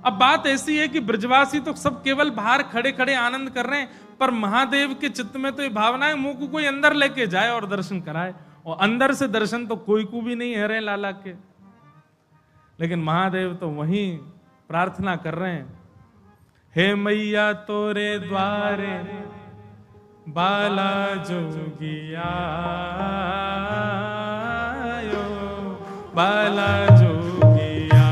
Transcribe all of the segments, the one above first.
अब बात ऐसी है कि ब्रजवासी तो सब केवल बाहर खड़े खड़े आनंद कर रहे हैं, पर महादेव के चित्त में तो ये भावना है मुंह को कोई अंदर लेके जाए और दर्शन कराए, और अंदर से दर्शन तो कोई को भी नहीं है रहे लाला के। लेकिन महादेव तो वहीं प्रार्थना कर रहे हैं, हे मैया तोरे द्वारे बाला जोगिया बाला जोगिया,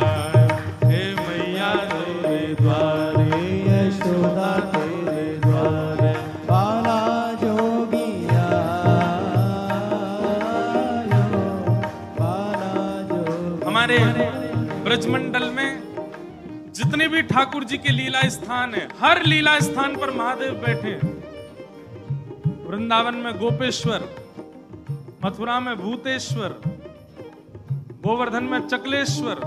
हे मैया तोरे द्वारे यशोदा तेरे द्वारे बाला जोगिया बाला जोगिया। हमारे ब्रजमंडल में जितने भी ठाकुर जी के लीला स्थान है, हर लीला स्थान पर महादेव बैठे हैं। वृंदावन में गोपेश्वर, मथुरा में भूतेश्वर, गोवर्धन में चकलेश्वर,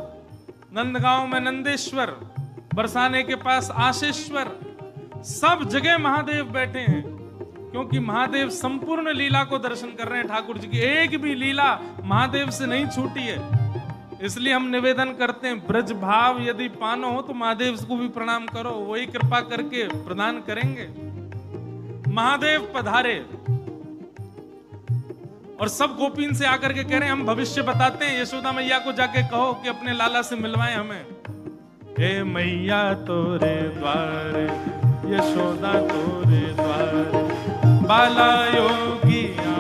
नंदगांव में नंदेश्वर, बरसाने के पास आशेश्वर, सब जगह महादेव बैठे हैं, क्योंकि महादेव संपूर्ण लीला को दर्शन कर रहे हैं। ठाकुर जी की एक भी लीला महादेव से नहीं छूटी है। इसलिए हम निवेदन करते हैं, ब्रज भाव यदि पानो हो तो महादेव को भी प्रणाम करो, वही कृपा करके प्रदान करेंगे। महादेव पधारे और सब गोपीन से आकर के कह रहे हैं हम भविष्य बताते हैं, यशोदा मैया को जाके कहो कि अपने लाला से मिलवाएं हमें। हे मैया तोरे द्वारे यशोदा तोरे द्वारे बाला योगिया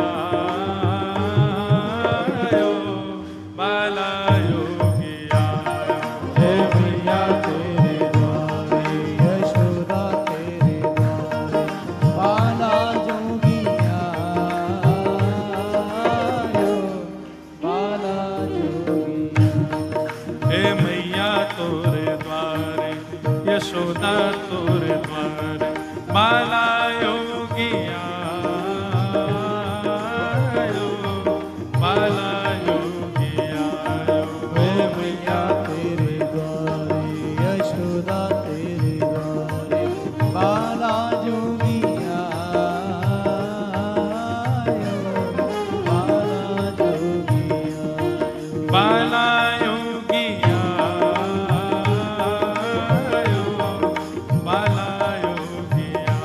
बाला योगिया, हे मैया तेरे द्वारे यशोदा तेरे द्वारे बाला जोगिया बाला जोगिया। हे मैया तोरे द्वारे यशोदा तोरे द्वारे बाला योगिया बाला योगिया। हे मैया तेरे द्वारे यशोदा तेरे द्वारे बाला जोगिया बाला जोगिया बाला योगिया बाला योगिया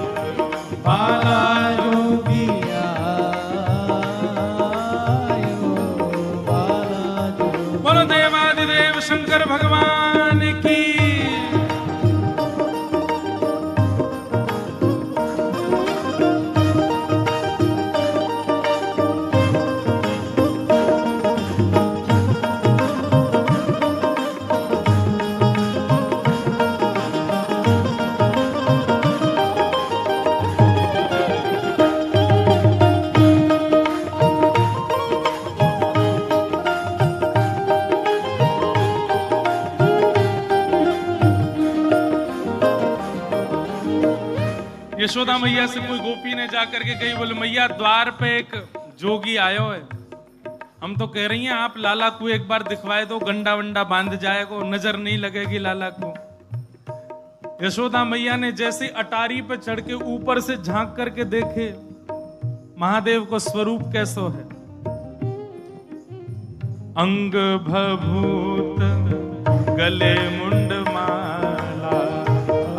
बाला जोगिया बाला जोगिया। बोलो देवादिदेव शंकर भगवान की। यशोदा मैया से कोई गोपी ने जाकर के कही, बोले मैया द्वार पे एक जोगी आयो है, हम तो कह रही हैं आप लाला को एक बार दिखवाए दो, गंडा वंडा बांध जाएगा, नजर नहीं लगेगी लाला को। यशोदा मैया ने जैसे अटारी पे चढ़ के ऊपर से झांक करके देखे महादेव को स्वरूप कैसो है, अंग भभूत गले मुंड माला,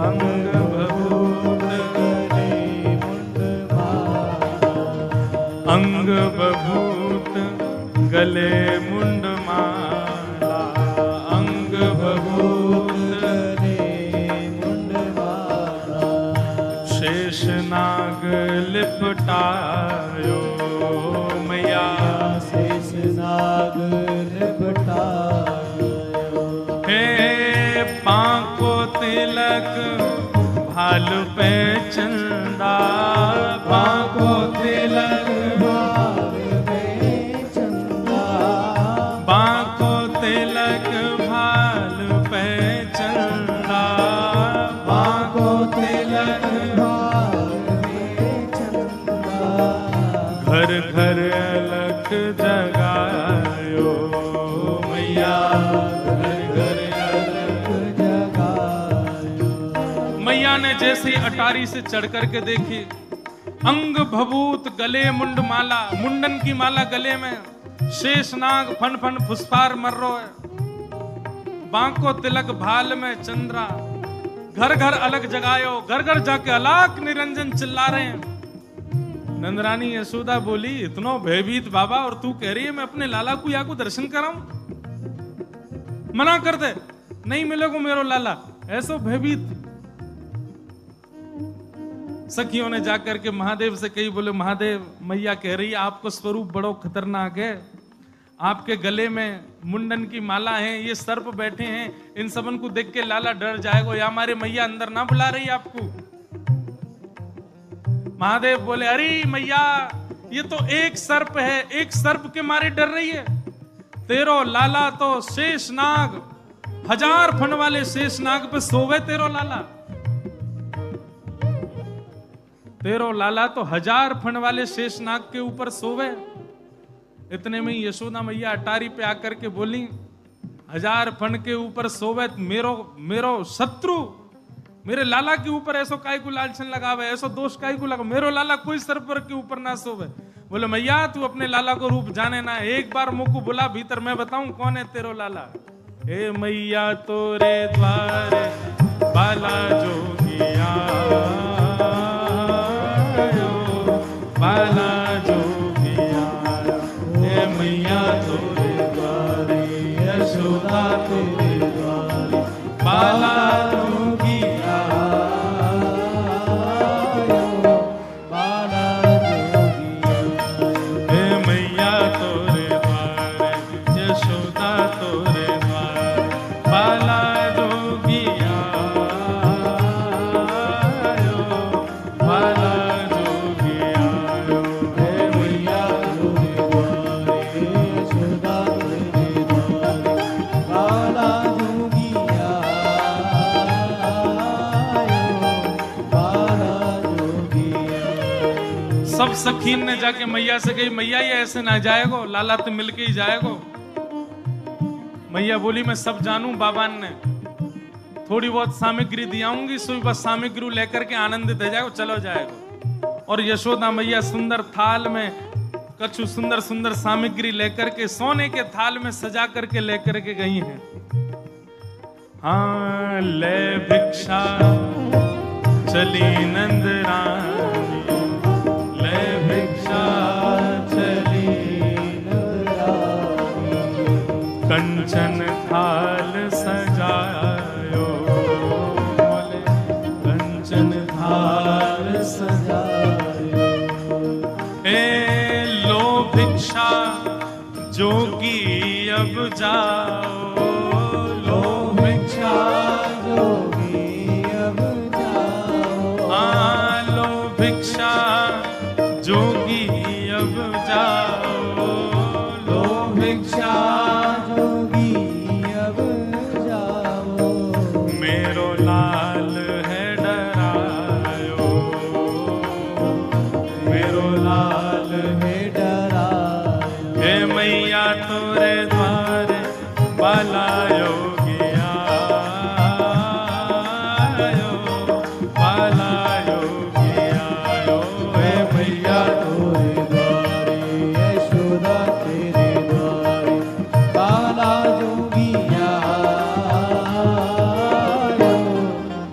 अंग भभूत अंग बभूत गले मुंड माला, अंग बभूत मुंड माला। शेष नाग लिपटायो मैया, शेष नाग लिपटायो। हे पांको तिलक भालू पे चंदा, पांको तिलक बांको तिलक भाल पे चंदा, बांको तिलक भाल पे चंदा। घर घर अलख जगायो मैया, घर घर अलख जगायो। मैया ने जैसे ही अटारी से चढ़ करके देखी, अंग भभूत गले मुंड माला, मुंडन की माला गले में, शेष नाग फन फन फुसफार मर रो है, बांको तिलक भाल में चंद्रा, घर घर अलग जगायो, घर घर जाके अलाक निरंजन चिल्ला रहे हैं। नंदरानी यशोदा बोली, इतना भयभीत बाबा, और तू कह रही है मैं अपने लाला को या को दर्शन कराऊं? मना कर दे, नहीं मिलेगा मेरो लाला। ऐसो भयभीत। सखियों ने जाकर के महादेव से कही, बोले महादेव, मैया कह रही है आपको स्वरूप बड़ो खतरनाक है, आपके गले में मुंडन की माला है, ये सर्प बैठे हैं, इन सबन को देख के लाला डर जाएगा, या हमारे मैया अंदर ना बुला रही आपको। महादेव बोले, अरे मैया ये तो एक सर्प है, एक सर्प के मारे डर रही है। तेरो लाला तो शेषनाग, 1000 फन वाले शेषनाग पे सोवे तेरो लाला। तेरो लाला तो 1000 फन वाले शेषनाग के ऊपर सोवे। इतने में यशोदा मैया अटारी पे आकर के बोली, 1000 फन के ऊपर सोवे मेरो शत्रु, मेरे लाला के ऊपर ऐसो काय को लालचन लगावे, ऐसो दोष काय को लगा, मेरो लाला कोई सर्पर के ऊपर ना सोवे। बोले मैया तू अपने लाला को रूप जाने ना, एक बार मुझको बुला भीतर, मैं बताऊं कौन है तेरो लाला। हे मैया तोरे द्वारे बाला जोगिया, बाला जोगिया, हे मैया तोरे द्वारे, यशोदा तेरे द्वारे, बाला जोगिया, बाला जोगिया, हे मैया तोरे द्वारे, यशोदा तोरे द्वारे, बाला जोगिया, बाला जोगिया, हे मैया तोरे द्वारे, यशोदा तेरे द्वारे, बाला जोगिया, बाला जोगिया। सब सखीन ने जाके मैया से कही, मैया ये ऐसे ना जाएगो, लाला तो मिलके ही जाएगो। मैया बोली, मैं सब जानूं बाबान ने, थोड़ी बहुत सामग्री दियाऊंगी, सुई बस सामग्री लेकर के आनंदित हो जाएगो, चलो जाएगो। और यशोदा मैया सुंदर थाल में कछु सुंदर सुंदर सामग्री लेकर के सोने के थाल में सजा करके लेकर के गई हैं। हाँ ले भिक्षा चली नंदरानी, ले भिक्षा चली नंदरानी, कंचन थाल सजायो, बोले कंचन थाल सजायो, ए लो भिक्षा जोगी अब जाओ, लो भिक्षा जोगी अब जाओ, लो भिक्षा जोगी अब जाओ, लो भिक्षा जोगी अब जाओ, मेरो लाल है डरायो, मेरो लाल है डरायो, हे मैया तोरे द्वारे बाला योगिया, बाला योगिया, हे मैया तोरे द्वारे, यशोदा तेरे द्वारे, बाला जोगिया,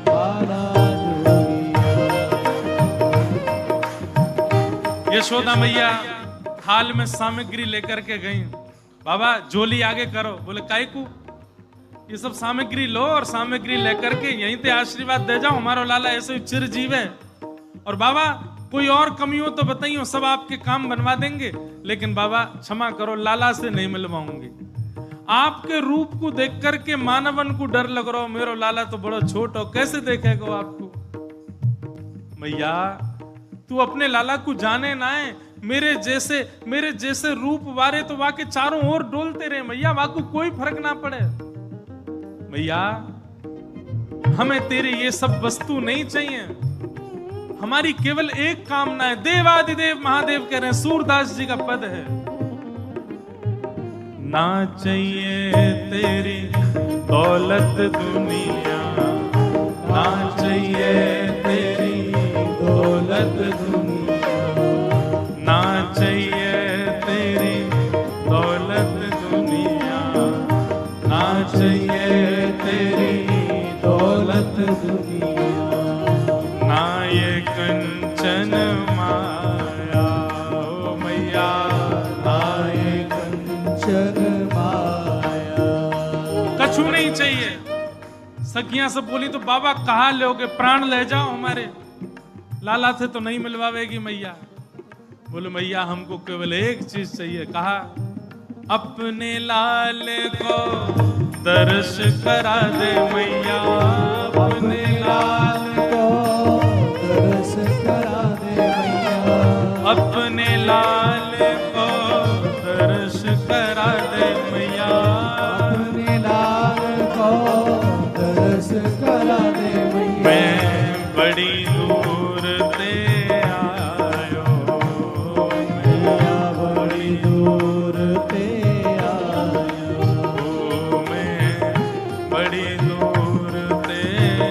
बाला जोगिया। यशोदा मैया थाल में सामग्री लेकर के गई। बाबा झोली आगे करो। बोले काय को? ये सब सामग्री लो और सामग्री लेकर के यहीं पे आशीर्वाद दे जाओ, हमारा लाला ऐसे ही चिरजीव है। और बाबा कोई और कमी हो तो बताइए, सब आपके काम बनवा देंगे, लेकिन बाबा क्षमा करो, लाला से नहीं मिलवाऊंगी। आपके रूप को देख करके मानवन को डर लग रहा हो, मेरो लाला तो बड़ा छोट हो, कैसे देखेगा आपको? मैया तू अपने लाला को जाने ना है, मेरे जैसे रूप वारे तो वाके चारों ओर डोलते रहे मैया, वाको कोई फर्क ना पड़े। मैया हमें तेरे ये सब वस्तु नहीं चाहिए, हमारी केवल एक कामना है। देवादिदेव महादेव कह रहे हैं, सूरदास जी का पद है, ना चाहिए तेरी दौलत दुनिया, ना चाहिए तेरी दौलत दुनिया, ना चाहिए तेरी दौलत दुनिया, ना चाहिए दुनिया। ना ये कंचन माया ओ मैया, ना ये कंचन माया। कछु नहीं चाहिए। सखियां सब बोली तो बाबा कहाँ लोगे, प्राण ले जाओ हमारे, लाला थे तो नहीं मिलवावेगी मैया। बोले मैया हमको केवल एक चीज चाहिए। कहा अपने लाल को दर्श करा दे मैया, अपने लाल को दर्श करा दे मैया। अपने लाल को दर्श करा दे मैया। अपने लाल को दर्श करा दे मैया। मैं बड़ी दूर ते आयो, मैया बड़ी दूर ते आयो। ओ मैं बड़ी दूर ते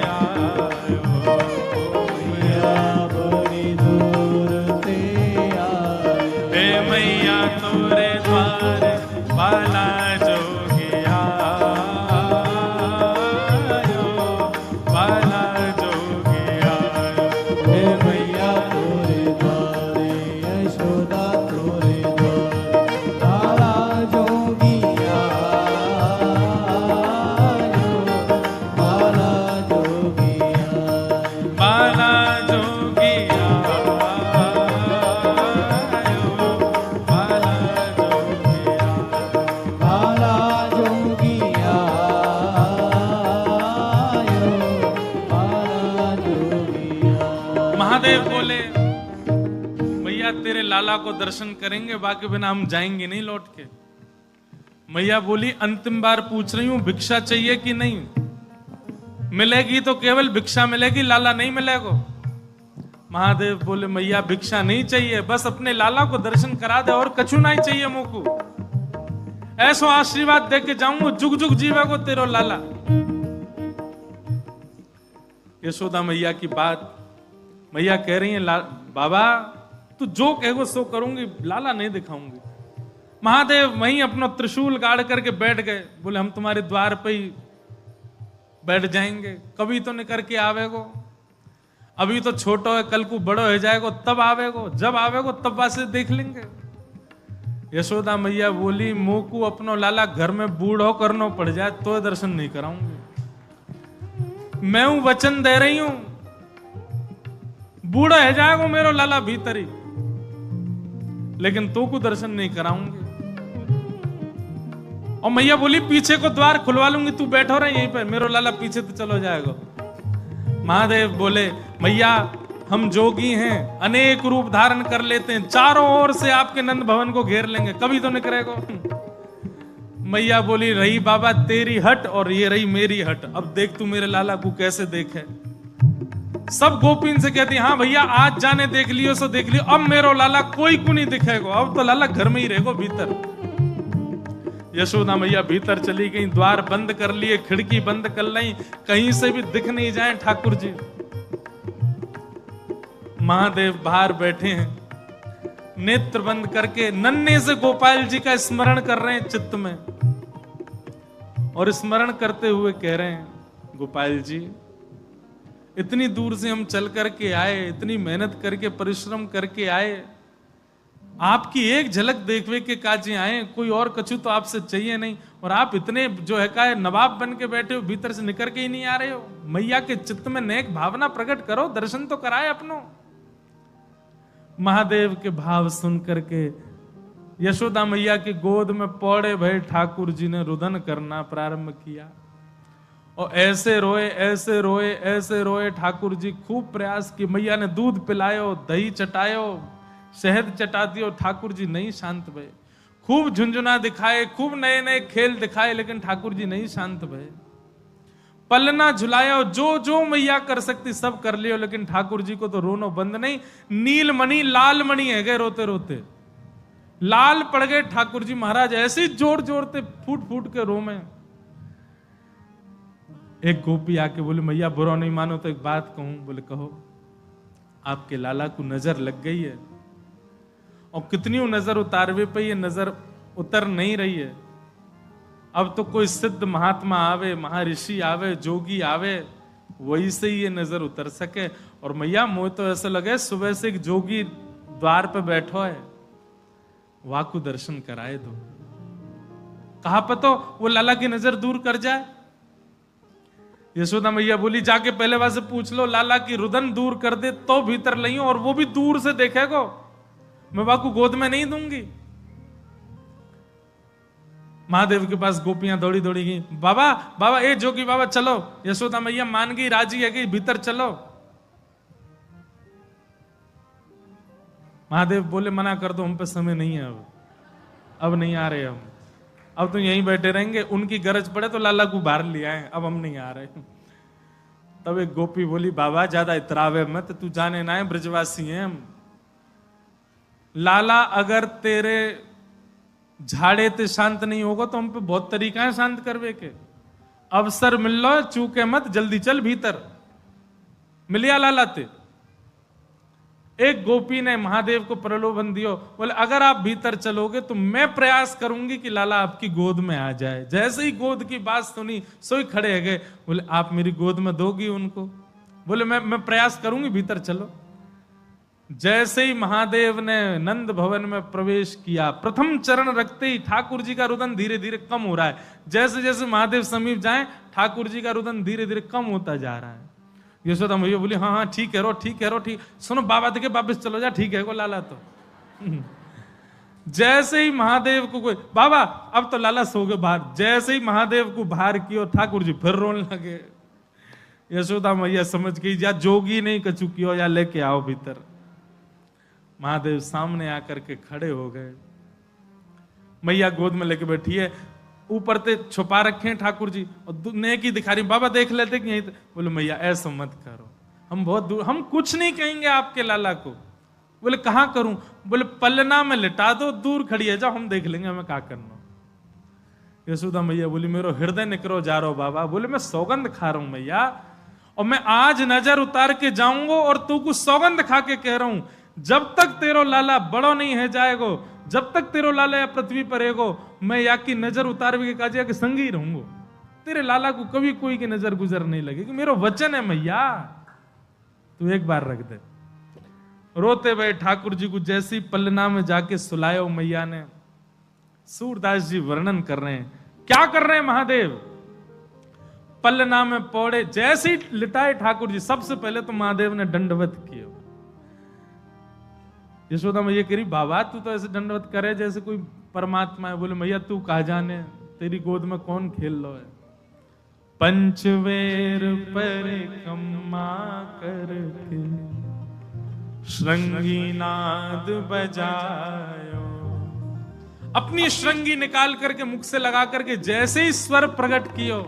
आयो, मैया बड़ी दूर ते आयो। हे मैया तोरे द्वार बाला जोगिया आयो, बाला जोगिया आयो। हे मैया तोरे द्वारे यशोदा तोरे द्वारे बाला जोगिया आयो। बाला जोगिया बाला जोगिया आयो, बाला जोगिया। बाला जोगिया आयो। बाला जोगिया। महादेव बोले मैया तेरे लाला को दर्शन करेंगे, बाकी बिना हम जाएंगे नहीं लौट के। मैया बोली अंतिम बार पूछ रही हूं भिक्षा चाहिए कि नहीं, मिलेगी तो केवल भिक्षा मिलेगी, लाला नहीं मिलेगा। महादेव बोले मैया भिक्षा नहीं चाहिए, बस अपने लाला को दर्शन करा दे और कछु नहीं चाहिए मुझको। ऐसो आशीर्वाद दे के जाऊंगा जुग जुग जीवे को तेरो लाला। यशोदा मैया की बात, मैया कह रही है बाबा तू जो कहेगो सो करूंगी, लाला नहीं दिखाऊंगी। महादेव वहीं अपना त्रिशूल गाड़ करके बैठ गए। बोले हम तुम्हारे द्वार पे ही बैठ जाएंगे, कभी तो निकर के आवेगो, अभी तो छोटो है, कल को बड़ो हो जाएगो तब आवेगो, जब आवेगो तब वासे देख लेंगे। यशोदा मैया बोली मोकू अपनो लाला घर में बूढ़ो करनो पड़ जाए तो दर्शन नहीं कराऊंगी। मैं हूं वचन दे रही हूं, बूढ़ा है जाएगो मेरो लाला भीतरी, लेकिन तो को दर्शन नहीं कराऊंगी। और मैया बोली पीछे को द्वार खुलवा लूंगी, तू बैठो रहे यहीं पर, मेरो लाला पीछे तो चलो जाएगा। महादेव बोले मैया हम जोगी हैं, अनेक रूप धारण कर लेते हैं, चारों ओर से आपके नंद भवन को घेर लेंगे, कभी तो निकलेगा। मैया बोली रही बाबा तेरी हट और ये रही मेरी हट, अब देख तू मेरे लाला को कैसे देखे। सब गोपीन से कहती हाँ भैया आज जाने देख लियो सो देख लियो, अब मेरो लाला कोई को नहीं दिखेगा, अब तो लाला घर में ही रहेगा भीतर। यशोदा मैया भीतर चली गई, द्वार बंद कर लिए, खिड़की बंद कर ली, कहीं से भी दिख नहीं जाए ठाकुर जी। महादेव बाहर बैठे हैं, नेत्र बंद करके नन्हे से गोपाल जी का स्मरण कर रहे हैं चित्त में, और स्मरण करते हुए कह रहे हैं गोपाल जी इतनी दूर से हम चल करके आए, इतनी मेहनत करके परिश्रम करके आए, आपकी एक झलक देखने के काजे आए, कोई और कछु तो आपसे चाहिए नहीं, और आप इतने जो है का नवाब बन के बैठे हो, भीतर से निकल के ही नहीं आ रहे हो। मैया के चित्त में नेक भावना प्रकट करो, दर्शन तो कराए अपनो। महादेव के भाव सुन करके यशोदा मैया की गोद में पौड़े भय ठाकुर जी ने रुदन करना प्रारंभ किया, और ऐसे रोए ऐसे रोए ऐसे रोए। ठाकुर जी खूब प्रयास की, मैया ने दूध पिलायो, दही चटायो, शहद चटा दियो, ठाकुर जी नहीं शांत भये। खूब झुंझुना दिखाए, खूब नए नए खेल दिखाए, लेकिन ठाकुर जी नहीं शांत भये। पलना झुलाया, जो जो मैया कर सकती सब कर लियो, लेकिन ठाकुर जी को तो रोनो बंद नहीं। नीलमणि लाल मणि है गए रोते रोते, लाल पड़ गए ठाकुर जी महाराज, ऐसे जोर जोरते फूट फूट के रो में। एक गोपी आके बोले मैया बुरा नहीं मानो तो एक बात कहूं। बोले कहो। आपके लाला को नजर लग गई है, और कितनी नजर उतारवे पे ये नजर उतर नहीं रही है। अब तो कोई सिद्ध महात्मा आवे, महर्षि आवे, जोगी आवे, वही से ही ये नजर उतर सके। और मैया मोह तो ऐसा लगे सुबह से एक जोगी द्वार पे बैठो है, वहां को दर्शन कराए दो। कहा पतो वो लाला की नजर दूर कर जाए। यशोदा मैया बोली जाके पहले वहां से पूछ लो, लाला की रुदन दूर कर दे तो भीतर लइयो, और वो भी दूर से देखेगो, मैं बाकू गोद में नहीं दूंगी। महादेव के पास गोपियां दौड़ी दौड़ी गई, बाबा बाबा ए जोगी बाबा चलो। यशोदा मैया मान गई, राजी है गई, भीतर चलो। महादेव बोले मना कर दो, हम पे समय नहीं है, अब नहीं आ रहे हम, अब तो यहीं बैठे रहेंगे, उनकी गरज पड़े तो लाला को बाहर ले आए, अब हम नहीं आ रहे। तब एक गोपी बोली बाबा ज्यादा इतरावे मत, तू जाने ना है ब्रजवासी हैं हम। लाला अगर तेरे झाड़े ते शांत नहीं होगा तो हम पे बहुत तरीका है शांत करवे के। अवसर मिल लो, चूके मत, जल्दी चल भीतर। मिलिया लाला ते। एक गोपी ने महादेव को प्रलोभन दियो, बोले अगर आप भीतर चलोगे तो मैं प्रयास करूंगी कि लाला आपकी गोद में आ जाए। जैसे ही गोद की बात सुनी सोई खड़े है गए, बोले आप मेरी गोद में दोगी उनको? बोले मैं प्रयास करूंगी, भीतर चलो। जैसे ही महादेव ने नंद भवन में प्रवेश किया, प्रथम चरण रखते ही ठाकुर जी का रुदन धीरे धीरे कम हो रहा है। जैसे जैसे महादेव समीप जाए ठाकुर जी का रुदन धीरे धीरे कम होता जा रहा है। यशोदा मैया बोली हाँ हाँ ठीक है रो, ठीक है रो, ठीक। सुनो बाबा देखे वापिस चलो जा, ठीक है को लाला तो। जैसे ही महादेव को कोई बाबा अब तो लाला सो गए बाहर, जैसे ही महादेव को बाहर किया ठाकुर जी फिर रोने लगे। यशोदा मैया समझ गई या जोगी नहीं कछु कियो, या लेके आओ भीतर। महादेव सामने आकर के खड़े हो गए, मैया गोद में लेके बैठी है, ऊपर ते छुपा रखे हैं ठाकुर जी, और नेक ही दिखा रही, बाबा देख लेते कि यहीं। बोले मैया ऐसा मत करो, हम बहुत दूर, हम कुछ नहीं कहेंगे आपके लाला को। बोले कहां करूं? बोले पलना में लिटा दो, दूर खड़ी है, जाओ हम देख लेंगे हमें क्या करना। यशोदा मैया बोली मेरो हृदय निकरो जा रहा हो बाबा। बोले मैं सौगंध खा रहा हूं मैया, और मैं आज नजर उतार के जाऊंगा, और तू कुछ सौगंध खा के कह रहा हूं, जब तक तेरो लाला बड़ो नहीं है जाएगो, जब तक तेरो लाला या पृथ्वी पर रहेगो, मैं या की नजर उतार के काजिया के संग ही रहूंगो। तेरे लाला को कभी कोई की नजर गुजर नहीं लगेगी, मेरा वचन है मैया, तू एक बार रख दे। रोते हुए ठाकुर जी को जैसे ही पलना में जाके सुलायो मैया ने। सूरदास जी वर्णन कर रहे हैं, क्या कर रहे हैं महादेव? पलना में पौड़े, जैसे ही लिटाए ठाकुर जी, सबसे पहले तो महादेव ने दंडवत किया। यशोदा मैया कह रही बाबा तू तो ऐसे दंडवत करे जैसे कोई परमात्मा है। बोले मैया तू कहा जाने, तेरी गोद में कौन खेल लो है। पंचवेर परिक्रमा करके श्रृंगी नाद बजायो। अपनी श्रृंगी निकाल करके मुख से लगा करके जैसे ही स्वर प्रकट कियो,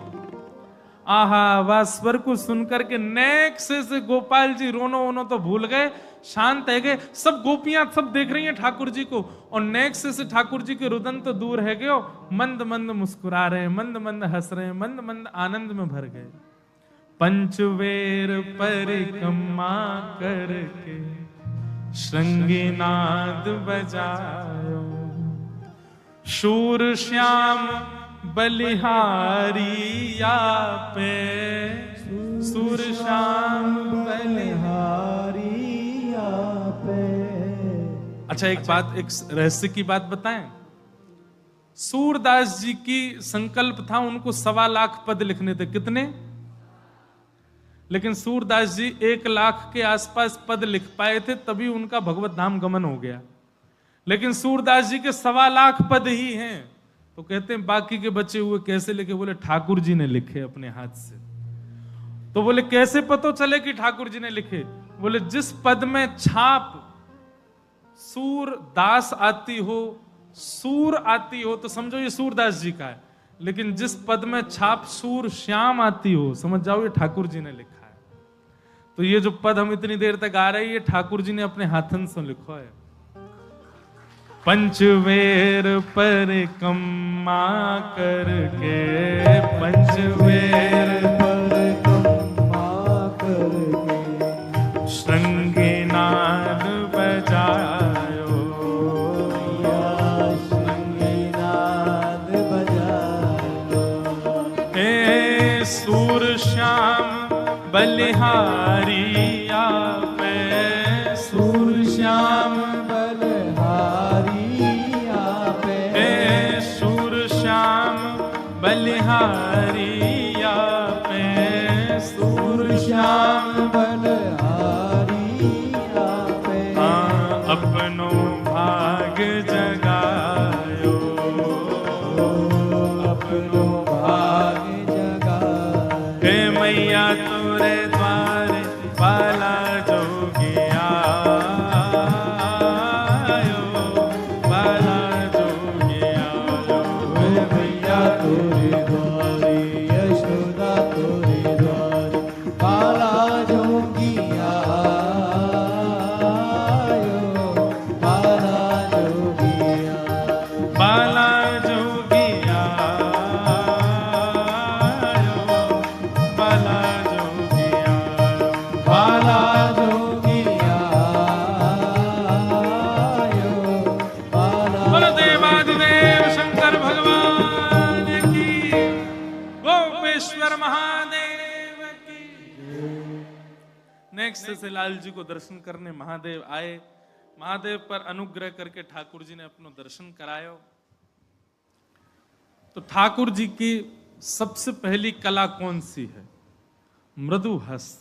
आहा वह स्वर को सुनकर के नेक से गोपाल जी रोनो ओनो तो भूल गए, शांत है गए। सब गोपियां सब देख रही हैं ठाकुर जी को, और नेक से ठाकुर जी के रुदन तो दूर है गए, मंद मंद मुस्कुरा रहे हैं, मंद मंद हंस रहे हैं, मंद मंद आनंद में भर गए। पंचवेर परिक्रमा करके श्रृंगी नाद बजायो, शूर श्याम बलिहारी या पे, सूर श्याम बलिहारी या पे। अच्छा एक बात, एक रहस्य की बात बताएं। सूरदास जी की संकल्प था उनको 1.25 लाख पद लिखने थे। कितने? लेकिन सूरदास जी 1 लाख के आसपास पद लिख पाए थे, तभी उनका भगवत धाम गमन हो गया। लेकिन सूरदास जी के 1.25 लाख पद ही हैं। तो कहते हैं बाकी के बचे हुए कैसे लिखे? बोले ठाकुर जी ने लिखे अपने हाथ से। तो बोले कैसे पता चले कि ठाकुर जी ने लिखे? बोले जिस पद में छाप सूर दास आती हो, सूर आती हो, तो समझो ये सूरदास जी का है। लेकिन जिस पद में छाप सूर श्याम आती हो, समझ जाओ ये ठाकुर जी ने लिखा है। तो ये जो पद हम इतनी देर तक आ रहे हैं, ये ठाकुर जी ने अपने हाथन से लिखा है। पंचवेर परिक्रमा करके, पंचवेर परिक्रमा करके श्रृंगी नाद बजायो, श्रृंगी नाद बजायो। हे सूर श्याम बलिहारी आपे सूरश्याम बलहारी आपे सूर श्याम बलिहारी आपे सूरश्याम बलहारी आपे अपनो भाग जगायो अपनो भाग जगा हे मैया तोरे द्वारे बाला जोगिया बाला जोगिया मैया तोरे द्वारे यशोदा तोरे द्वारे बाला जोगिया बाला जोगिया बाला जोगिया बाला जोगिया बाला जोगिया बाला बोलो देवादिदेव शंकर भगवान की गोपेश्वर महादेव की। नेक्स्ट से लाल जी को दर्शन करने महादेव आए। महादेव पर अनुग्रह करके ठाकुर जी ने अपनो दर्शन करायो। तो ठाकुर जी की सबसे पहली कला कौन सी है? मृदु हस्त।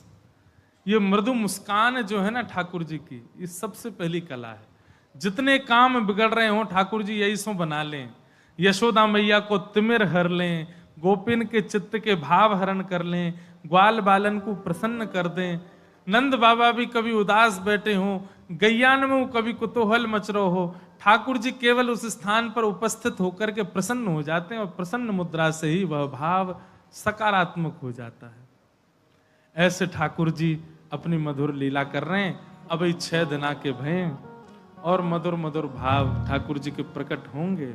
ये मृदु मुस्कान जो है ना ठाकुर जी की, ये सबसे पहली कला है। जितने काम बिगड़ रहे हो ठाकुर जी यही सो बना लें। यशोदा मैया को तिमिर हर लें, गोपिन के चित्त के भाव हरण कर लें, ग्वाल बालन को प्रसन्न कर दें। नंद बाबा भी कभी उदास बैठे हो, गैयान में कभी कुतूहल मच रहो हो, ठाकुर जी केवल उस स्थान पर उपस्थित होकर के प्रसन्न हो जाते हैं और प्रसन्न मुद्रा से ही वह भाव सकारात्मक हो जाता है। ऐसे ठाकुर जी अपनी मधुर लीला कर रहे हैं। अभी 6 दिना के भय और मधुर मधुर भाव ठाकुर जी के प्रकट होंगे।